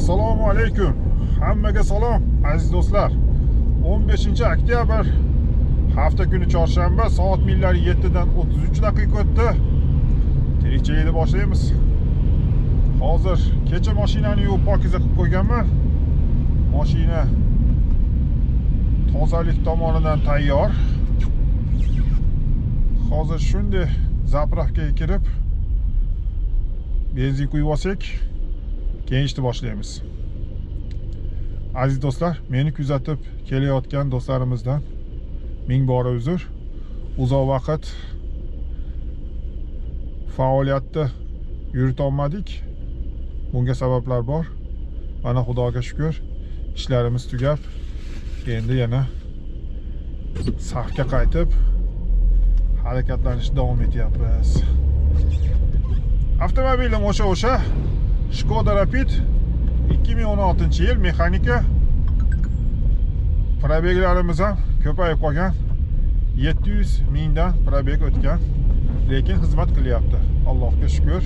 Assalomu alaykum. Hammaga salom aziz do'stlar. 15-oktyabr hafta kuni chorshanba, soat millari 7 dan 33 daqiqa o'tdi. Tirikchilikni boshlaymiz. Hozir kecha mashinani yuvib pokiza qilib qo'yganman. Mashina tozalik tomonidan tayyor. Hozir shunday zapravkaga kirib benzin quyib olsak, keyin ishni boshlaymiz. Aziz do'stlar, meni kuzatib kelayotgan do'stlarimizdan ming bora uzr. Uzoq vaqt faoliyatni yurita olmadik. Bunga sabablar bor. Mana Xudoga shukr, ishlarimiz tugab, endi yana safga qaytib harakatlanishda davom etyapmiz. Avtomobilim o'sha Skoda Rapid 2016-yil mexanika. Probeglarimiz ham ko'payib qolgan. 700 mingdan probeg o'tgan, lekin xizmat qilyapti. Allohga shukr.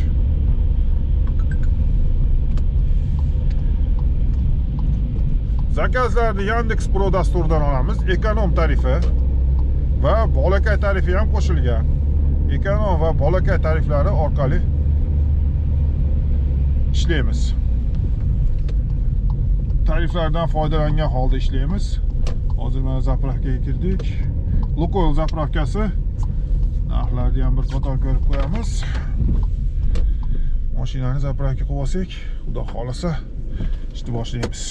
Zakazlarni Yandex Pro dasturidan olamiz. Ekonom tarifi va bolakay tarifi ham qo'shilgan. Ekonom va bolakay tariflari orqali ishlaymiz. Tariflardan foydalangan holda ishlaymiz. Hozir mana zapravkaga kirdik. Lukoil zapravkasi. Narxlarni ham bir qator ko'rib qo'yamiz. Mashinani zapravka qilib olsak, xudo xolasa ishni boshlaymiz.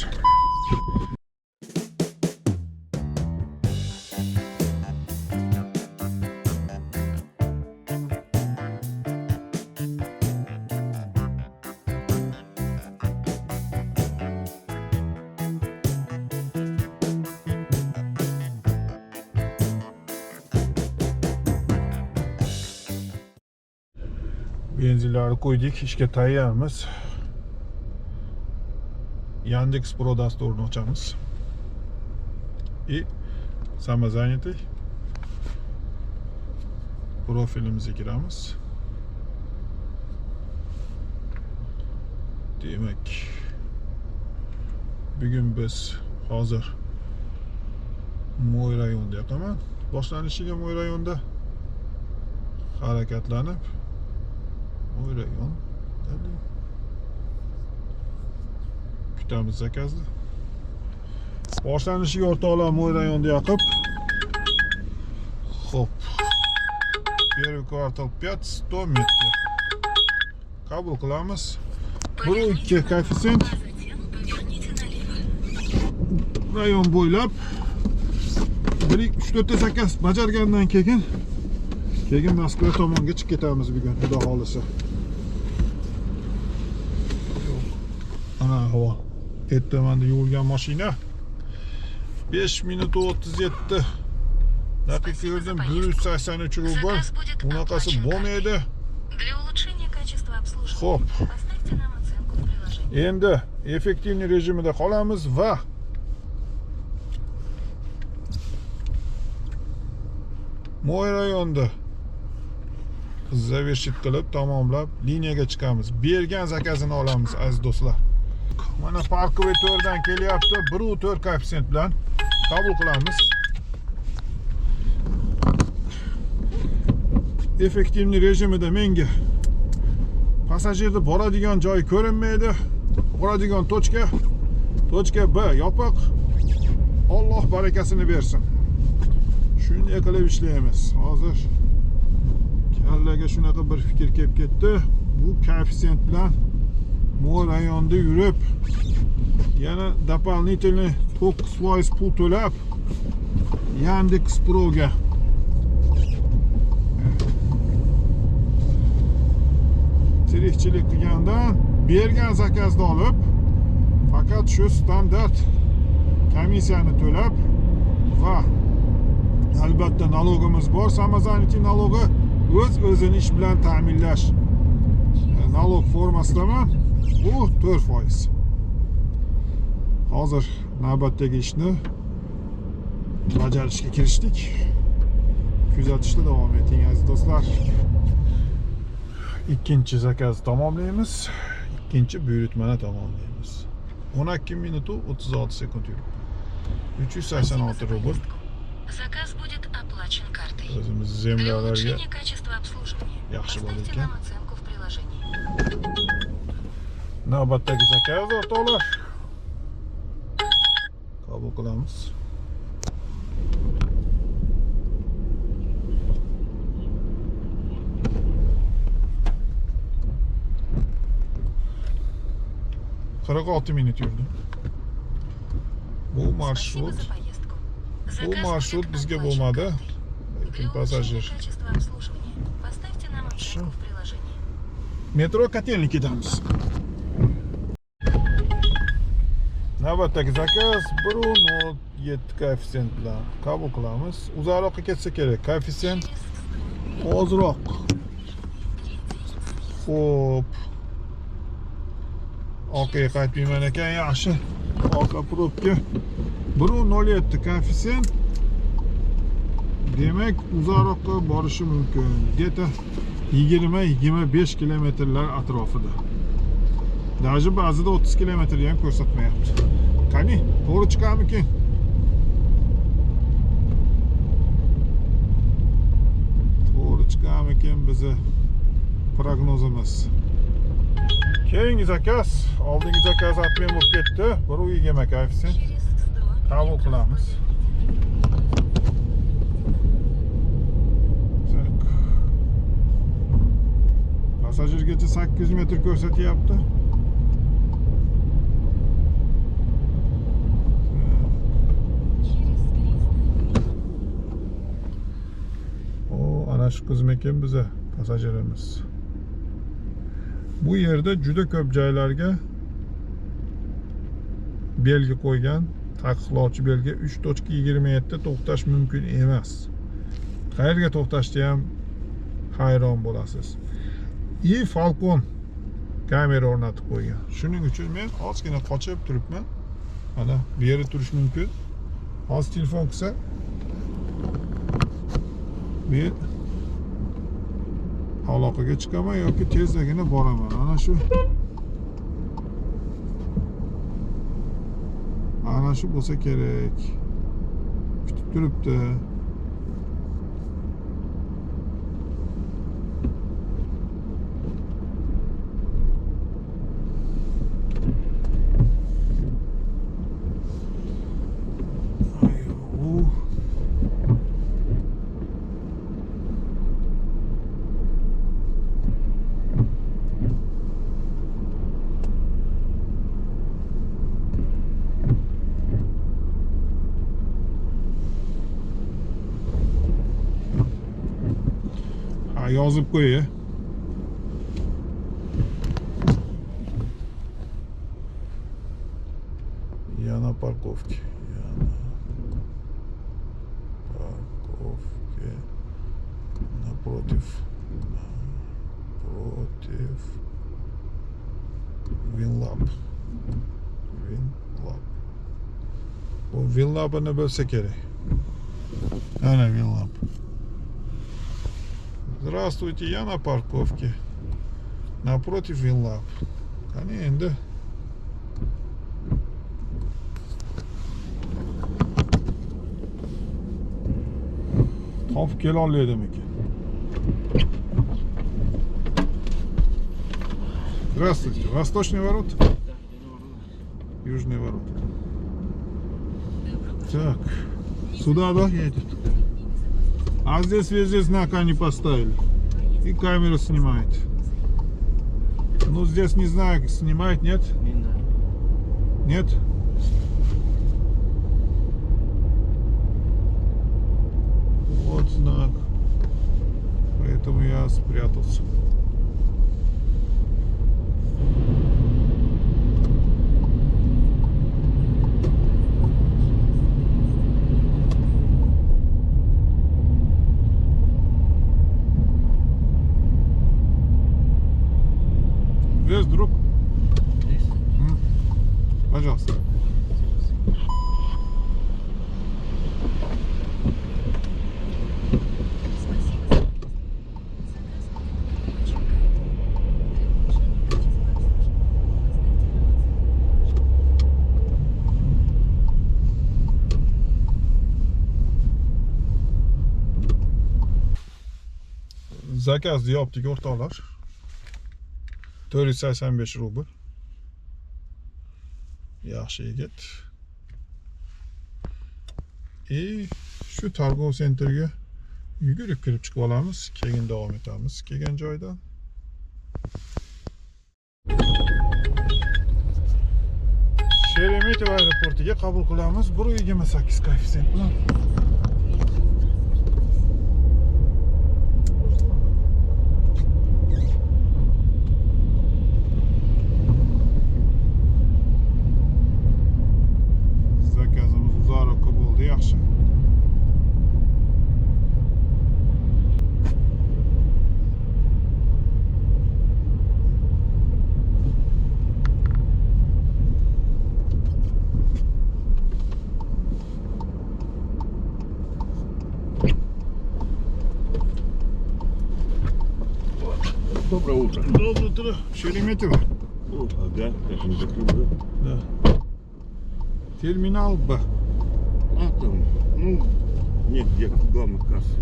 Benzinlarni qo'ydik, ishga tayyormiz. Yandex Pro dasturini ochamiz. И самозанятый profilimizga kiramiz. Demak, bugun biz hozir Mo'y rayonida yoqaman. Boshlanishiga Mo'y rayonda harakatlanib Mo'y rayon kutamiz zakazni. Boshlanishiga o'rtoqlar Mo'y rayonida yoqib. Xo'p. Первый kvartal 500 metr. Qabul qilamiz. 1.2 koeffitsient. Rayon bo'ylab 1-3-4 zakaz bajargandan keyin Moskva tomonga chiqib ketamiz bugun, xudo xolisa. Ana havo. Ertamanda yuvilgan mashina 5 minut 37 daqiqa yurdim, 183 rubl. Bunaqasi bo'lmaydi. Xo'p. Endi effektivniy rejimida qolamiz va Mo'y rayonida zavershit qilib, tamomlab liniyaga chiqamiz. Bergan zakazini olamiz aziz do'stlar. Mana parkovey to'rdan kelyapti. 1.4 koeffitsient bilan qabul qilamiz. Effektivniy rejimida menga passajirni boradigan joy ko'rinmaydi. Boradigan tochka B yopiq. Alloh barakasini bersin. Shunday qilib ishlaymiz. Hozir kallaga shunaqa bir fikr kelib ketdi. Bu koeffitsient bilan Mo'y rayonida yurib, yana дополнительный 9% pul to'lab Yandex Pro'ga tirikchilik qilgandan bergan zakazni olib, faqat shu standart komissiyani to'lab va albatta nalogimiz bor, samozanity nalogi, o'z-o'zini ish bilan ta'minlash nalog formasidaman. Bu 4%. Hozir navbatdagi ishni bajarishga kirishdik. Kuzatishda davom eting aziz do'stlar. Ikkinchi zakaz tamomlaymiz. Ikkinchi buyurtmani tamomlaymiz. 12 minut 36 sekund yuribdi. 386 rubl. Заказ будет оплачен картой. O'zimiz Для zemlyalarga улучшения качества обслуживания yaxshi bo'lar поставьте ekan. нам оценку в приложении. Navbatdagi zakaz o'rtoqlar. Qabul qilamiz. Qirq 6 minut yurdi. Bu Спасибо marshrut за поездку. bu Заказ marshrut будет bizga оплачен bo'lmadi. картой. Lekin Для улучшения passajir. качества обслуживания поставьте нам оценку в приложении. Metro Kotelnik ketamiz. Navbatdagi zakaz 1.07 koeffitsient bilan qabul qilamiz. Uzoqroqqa ketsa kerak. Koeffitsient ozroq. Xo'p. Orqaga qaytmayman ekan, yaxshi. Orqa probka 1.07 koeffitsient. Demak, uzoqroqqa borishi mumkin. Где-то 20-25 kilometrlar atrofida. Даже ba'zida 30 kilometrni ham ko'rsatmayapti. Qani, to'g'ri chiqamikin? To'g'ri chiqamikin bizi prognozimiz. Keyingi zakaz, oldingi zakaz atmen bo'lib ketdi. 1.20 koeffitsient. Через 100 Qabul qilamiz. Pasajirgacha 800 metr ko'rsatyapti. O, ana shu qizim ekan biza pasajirimiz. Bu yerda juda ko'p joylarga belgi qo'ygan, taqiqlovchi belgi 3.27 da to'xtash mumkin emas. Qayerga to'xtashni ham hayron bo'lasiz. Falcon kamera o'rnatib qo'ygan. Shuning uchun men ozgina qochib turibman. Mana bu yerda turish mumkin. Hozir telefon qilsa men aloqaga chiqaman yoki tezdagina boraman. Ana shu bo'lsa kerak. Kutib turibdi. Yozib qo'y. Yana parkovka. Напротив Winlab. Bu Winlab'ını bilse kerak. Ana Winlab. Здравствуйте, я на парковке. Напротив Winlab. Qani endi topib kela oladi ekan. Здравствуйте. Восточный ворот? Южный ворот. Так. Сюда, да, едет? А здесь везде знака не поставили. И камера снимает. Ну, здесь не знаю, снимает, нет? Нет? Вот знак. Поэтому я спрятался. Здесь, друг? Здесь? Пожалуйста. Zakaz yaptık ortalar. 485 rubl. Yaxshi yigit. Shu targ'ov sentrga yugurib kirib chiqib olamiz. Keyin davom etamiz kelgan joydan. Sheremetyevo aeroportiga qabul qilamiz 1.28 koeffitsient bilan. Zakazimiz uzoqroq bo'ldi, yaxshi. Доброе утро. Доброе утро. Sheremetyevo. Ага, как не закрыл, да? Да. Terminal B. А там, ну, нет, где главная касса.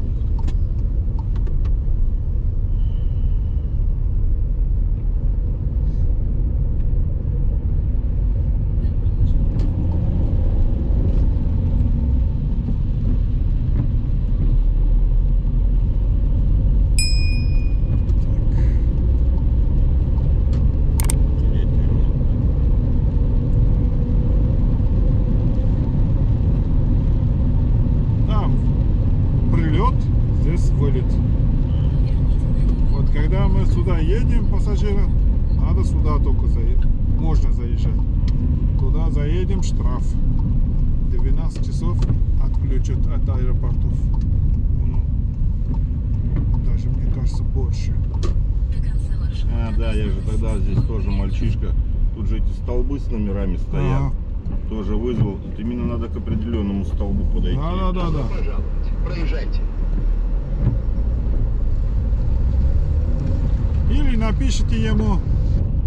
Там прилет, здесь вылет. Вот когда мы сюда едем, пассажиры, надо сюда только заехать. Можно заезжать. Туда заедем, штраф. 12 часов отключат от аэропортов. Даже, мне кажется, больше. До конца маршрута. А, да, я же тогда здесь тоже мальчишка. Тут же эти столбы с номерами стоят. Ага. Тоже вызвал. Вот именно надо к определенному столбу подойти. Да. Пожалуйте, проезжайте. Или напишите ему,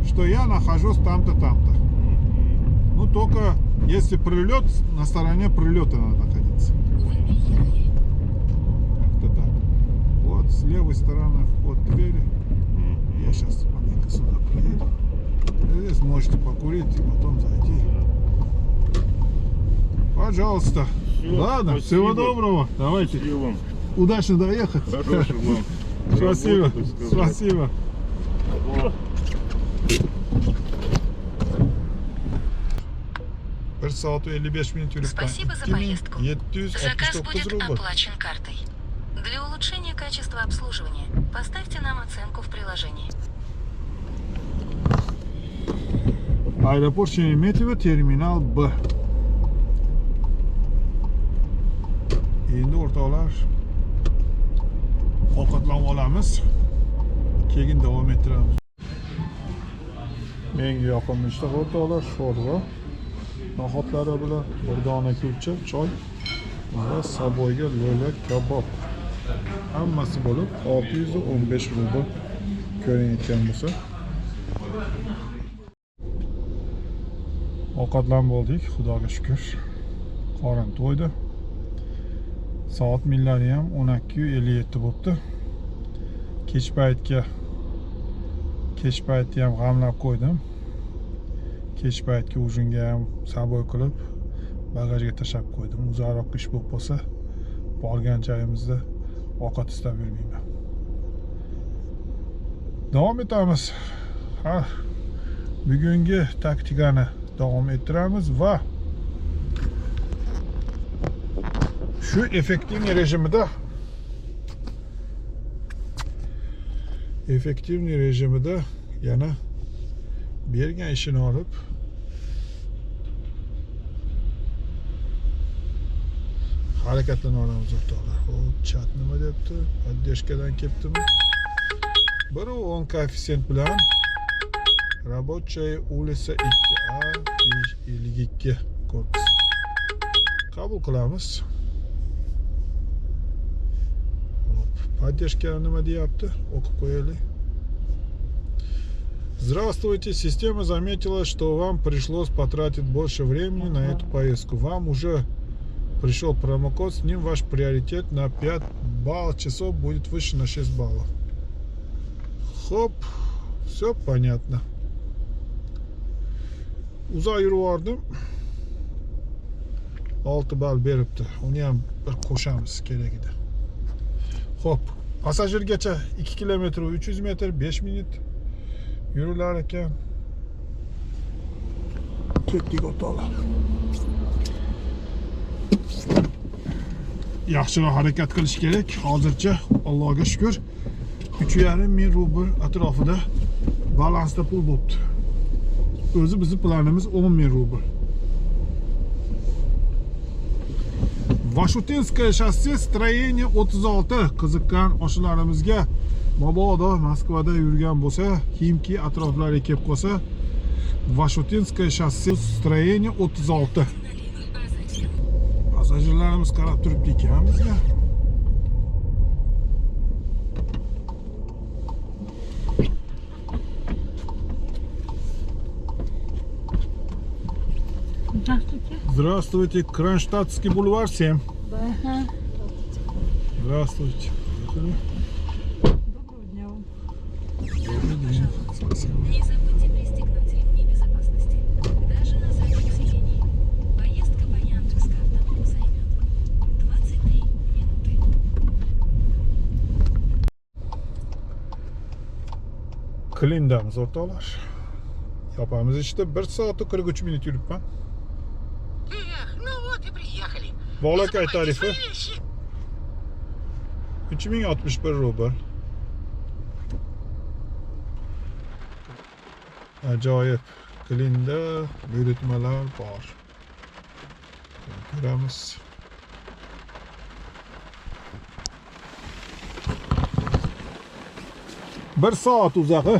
что я нахожусь там-то, там-то. Ну, только если прилет, на стороне прилета надо находиться. Как-то так. Вот, с левой стороны вход двери. Я сейчас маленько сюда проеду. Здесь можете покурить и потом зайти. Пожалуйста. Всё, Ладно, спасибо. всего доброго. Давайте. Спасибо вам. Удачно доехать. Хорошего вам. Спасибо. работы, так сказать. Спасибо. Bir saat 55 minut yürüp Спасибо за поездку. 769 Заказ будет rubl. оплачен картой. Для улучшения качества обслуживания поставьте нам оценку в приложении. Aeroport Sheremetyevo terminal B. Endi o'rtoqlar ovqatlanib olamiz. Keyin davom ettiramiz. Menga yoqimli ishtah o'rtoqlar, sho'rva, no'xatlari bilan bir dona kulcha, choy va saboyga lo'la kabob. Hammasi bo'lib 615 rubl ko'rinayotgan bo'lsa. Ovqatlanib bo'ldik, xudoga shukr. Qorin to'ydi. Soat millari ham 12:57 bo'libdi. Kech paytga ham g'amlab qo'ydim. Kech paytga ujinga ham saboy qilib bagajga tashlab qo'ydim. Uzoqroq ish bo'lib qolsa, borgan joyimizda ovqat istab yurmayman. Davom etamiz. Bugungi taktikani davom ettiramiz va shu effektivniy rejimida yana bergan ishini olib harakatlana olamiz o'rtoqlar. Hop, chat nima debdi? Поддержкаdan kelibdimi? 1.10 koeffitsient bilan Рабочая улица 2A 52 korpus. Qabul qilamiz. Поддержка nima deyapti? O'qib qo'yaylik. Здравствуйте, система заметила, что вам пришлось потратить больше времени на эту поездку. Вам уже пришел промокод, с ним ваш приоритет на 5 баллов часов будет выше на 6 баллов. Xo'p, все понятно. Uzoq yurib 6 ball beribdi. Uni ham bir qo'shamiz kerak edi. Xo'p, passajirgacha 2 kilometr 300 metr 5 minut yurilar ekan. Ketdik o'toqlar. Yaxshiroq harakat qilish kerak. Hozircha Allohga shukr 3,5 ming rubl atrofida balansda pul bo'libdi. O'zi bizning planimiz 10 ming rubl. Vashutinskaya shossi stроение 36 qiziqqan oshlarimizga mabodo Moskvada yurgan bo'lsa, Ximki atroflariga kelib qolsa, Vashutinskaya shossi stроение 36. Passajirlarimiz qarab turibdi ekan bizga. Здравствуйте, Кронштадтский бульвар 7. Здравствуйте. Доброго дня вам. Добрый день. Спасибо. Не забудьте пристегнуть ремни безопасности. Даже на заднем сидении. Поездка по Яндекс.Картам займет 23 минуты. Klindamiz o'rtoqlar. Yapamiz işte 1 soat 43 minut yuribman. Эх, ну вот и приехали. Volakay Забывайте tarifi свои вещи. 3061 rubl. Ajoyib. Klinda buyurtmalar bor. Ko'ramiz. Bir soat uzog'i.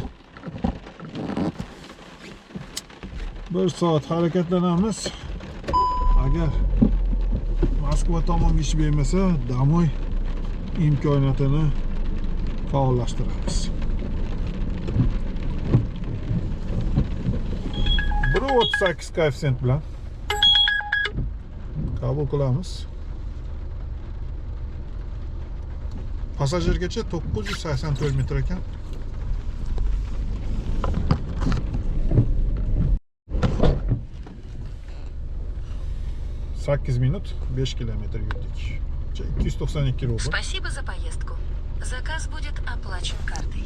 1 soat harakatlanamiz. Agar Moskva tomonga ish bermasa, Damoy imkoniyatini faollashtiramiz. 1.38 koeffitsient bilan qabul qilamiz. Passajirgacha 984 metr ekan. Sakkiz minut 5 kilometr yurdik. 292 rubl. Спасибо за поездку. Заказ будет оплачен картой.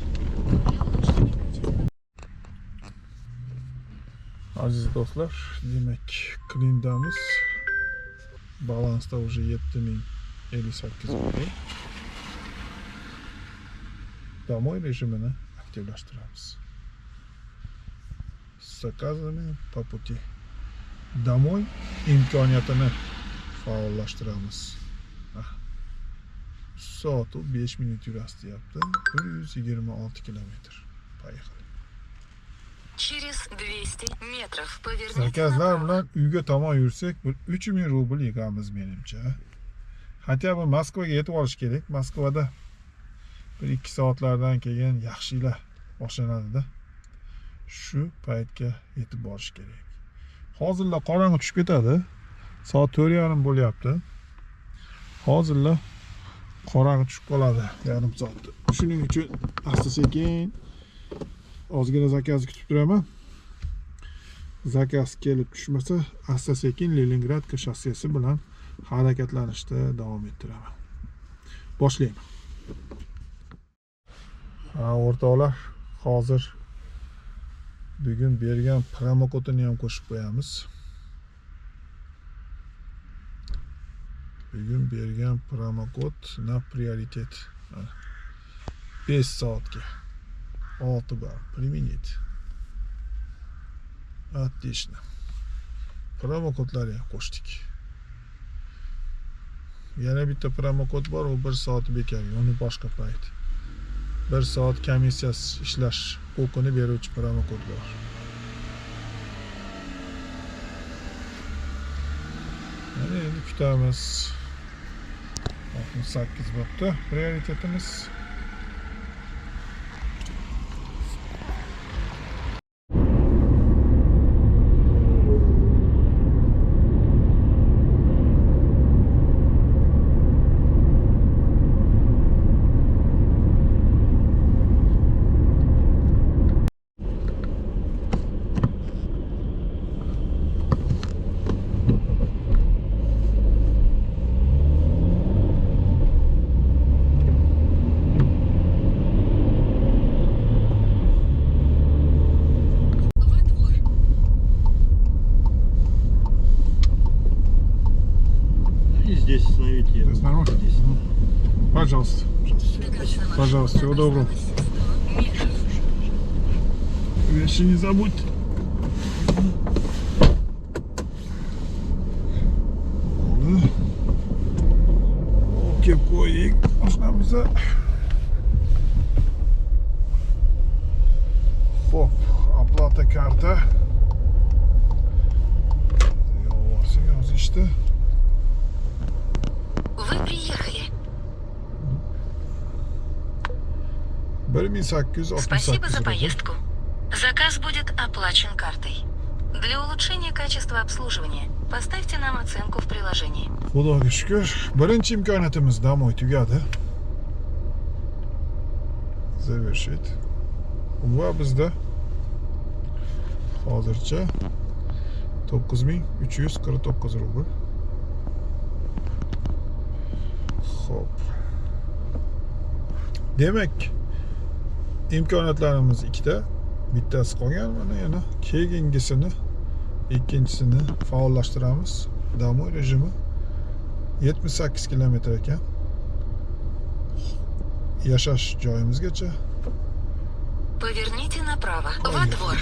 Aziz do'stlar, demak, Klindamiz balansda уже 7058 rubl. Damoy rejimini aktivlashtiramiz. С заказами по пути. Damoy imkoniyatini faollashtiramiz. Soat 5 minut yurasiz deyapti. 126 kilometr. Поехали. Через 200 метров поверните Zakazlar направо. bilan uyga tomon yursak, bir 3000 rubl yig'amiz menimcha. Hatto bu Moskvaga yetib olish kerak. Moskvada 1-2 soatlardan keyin yaxshilar boshlanadi-da. Shu paytga yetib borish kerak. Hozirlar qorong'i tushib ketadi. Soat 4:30 bo'lyapti. Hozirlar qorong'i tushib qoladi yarim soatda. Shuning uchun asta-sekin ozgina zakaz kutib turaman. Zakaz kelib tushmasa, asta-sekin Leningradka shossesi bilan harakatlanishda davom ettiraman. Boshlayman. O'rtoqlar, hozir bugun bergan promokodini ham qo'shib qo'yamiz. Bugun bergan promokod na prioritet. 5 soatga 6 ball применить. Отлично. Promokodlarni ham qo'shdik. Yana bitta promokod bor, u 1 soat bekor, uni boshqa payt. 1 soat komissiyasiz ishlash huquqini beruvchi promokod bor. Mana endi kutamiz. 68 bo'pti prioritetimiz. 10 остановите. То есть нормально? 10. Пожалуйста. Пожалуйста, всего доброго. Вещи не забудь. Kelib qo'ydik mashinamizni. Xo'p, оплата karta. Yozishdi. Вы приехали. 1868 Спасибо за rubl. поездку. Заказ будет оплачен картой. Для улучшения качества обслуживания поставьте нам оценку в приложении. Xudoga shukr, birinchi imkoniyatimiz damoy tugadi. Завершить. Va bizda hozircha 9349 rubl. Xo'p. Demak, imkoniyatlarimiz ikkita. Bittasi qolgan, mana yana keyingisini, ikkinchisini faollashtiramiz. Damo rejimi 78 kilometr ekan. Yashash joyimizgacha. Поверните направо, во двор.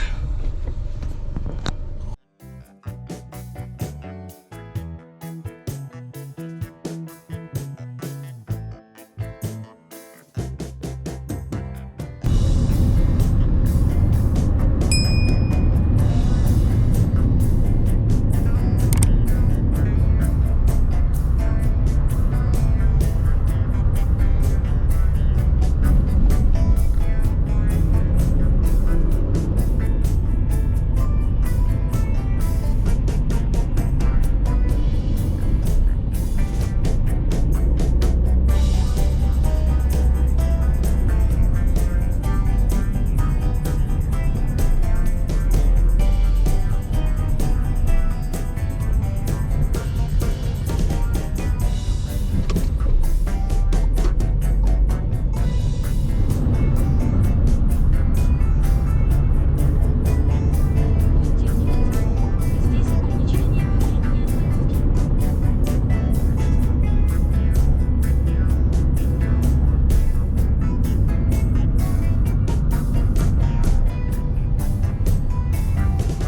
Здесь ограничение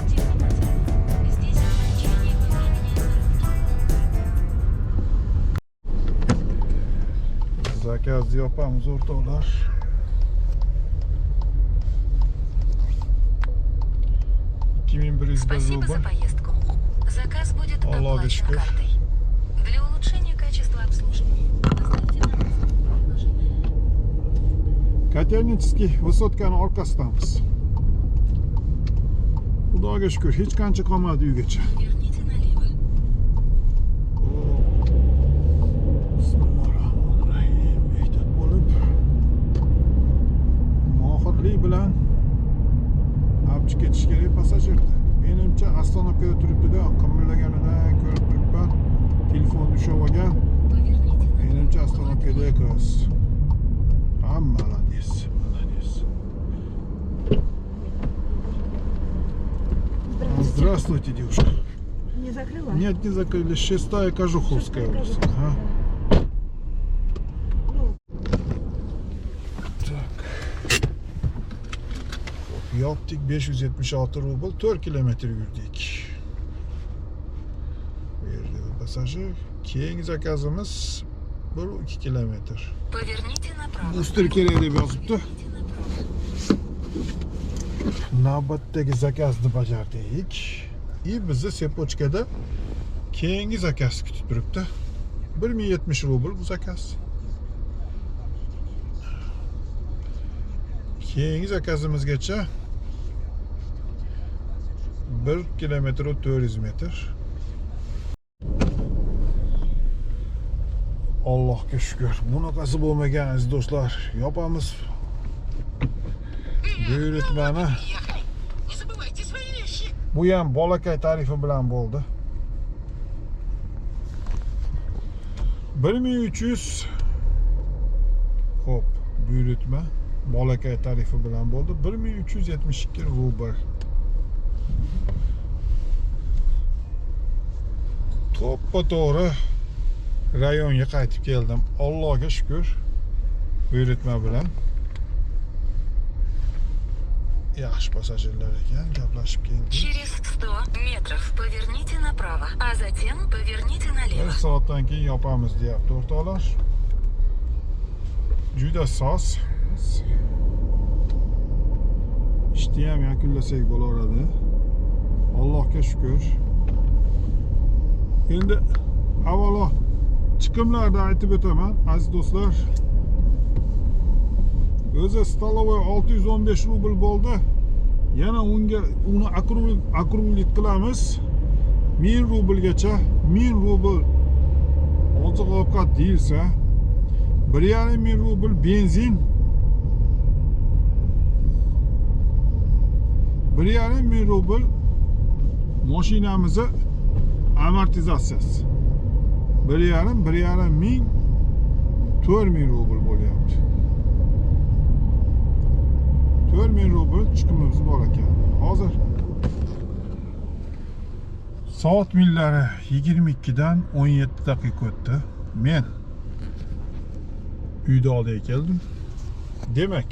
по времени остановки. Здесь ограничение по времени остановки. Zakaz yapamiz o'rtoqlar. Спасибо за rubl. поездку. Заказ будет Аллах оплачен шүкір. картой. Для улучшения качества обслуживания поставьте нам оценку в приложении. Kotelnichskiy Vysotkani orqasidamiz. Xudoga shukr, hech qancha qolmadi uygacha. Верните налево. Bismillahirrohmanirrohim. Ehtiyot bo'lib, mohirlik bilan olib ketish kerak passajirni. Menimcha oстановкада turibdi-da, qimirlaganidan ko'rib turibman. Telefonni ushlab olgan. Поверните налево. Menimcha oстановкада ekan. Молодец, молодец. Здравствуйте, девушка. Не закрыла? Нет, не закрыли. 6-я Кожуховская улица. Ага. Ну, Так. Yoptik 576 rubl 4 kilometr yurdik. Bu yerda passajir. Keyingi zakazimiz 1-2 kilometr. Поверните направо. Booster kerak deb yozibdi. Поверните направо. Navbatdagi zakazni bajardik. Bizni Sepochkada keyingi zakaz kutib turibdi. 1070 rubl bu zakaz. Keyingi zakazimizgacha 1 kilometr 400 metr. Allohga shukr. Bunaqasi bo'lmagan aziz do'stlar. Yopamiz. Buyurtmani. Приехали. Не забывайте свои вещи. Bu ham bolakay tarifi bilan bo'ldi. 1300. Xo'p, buyurtma bolakay tarifi bilan bo'ldi. 1372 rubl. To'ppa to'g'ri rayonga qaytib keldim. Allohga shukr. Buyurtma bilan. Yaxshi passajirlar ekan, gaplashib keldik. Через 100 метров поверните направо, а затем поверните 1 налево. soatdan keyin yopamiz deyapti o'rtoqlar. Juda soz. Ishni ham yakunlasak bo'laveradi. Allohga shukr. Endi avvalo chiqimlarni aytib o'taman, aziz do'stlar. O'zi stalovoy 615 rubl bo'ldi. Yana uni okruglik qilamiz. 1000 rublgacha, 1000 rubl oziq-ovqat deyilsa, 1,5 rubl benzin, 1,5 rubl mashinamizni amortizatsiyasi. 1,5 ming 4000 rubl bo'lyapti. 4000 rubl chiqimimiz bor ekan. Hozir soat millari 22 dan 17 daqiqa o'tdi. Men uyda oldiga keldim. Demak,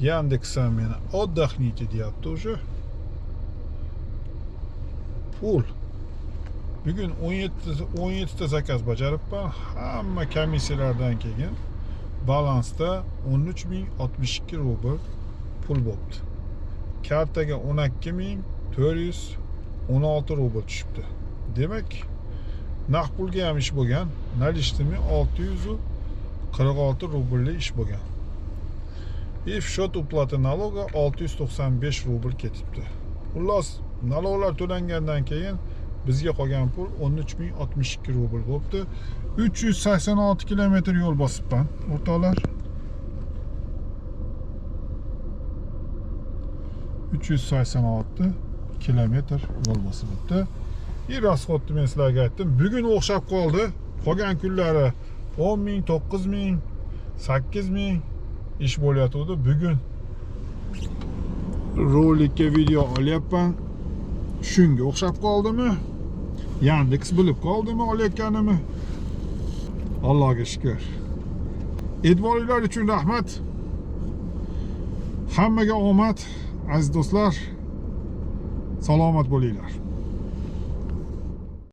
Yandex ham meni отдохните deyapti уже. Pul. Bugun 17 ta zakaz bajaribman. Hamma komissiyalardan keyin balansda 13062 rubl pul bo'libdi. Kartaga 12416 rubl tushibdi. Demak, naqd pulga ham ish bo'lgan. Nalishtimi 646 rubllik ish bo'lgan. И в счет уплаты налога 695 rubl ketibdi. Xullas, налогlar to'langandan keyin bizga qolgan pul 13062 rubl bo'libdi. 386 kilometr yo'l bosibman, o'rtoqlar. 386 kilometr yo'l bosibdi. Rasxodni men sizlarga aytdim. Bugun o'xshab qoldi. Qolgan kunlari 10 ming, 9 ming, 8 ming ish bo'layotdi. Bugun rolikka video olyapman. Shunga o'xshab qoldimi? Yandex bilib qoldimi olayotganimni? Allohga shukr. E'tiboringlar uchun rahmat. Hammaga omad, aziz do'stlar. Salomat bo'linglar.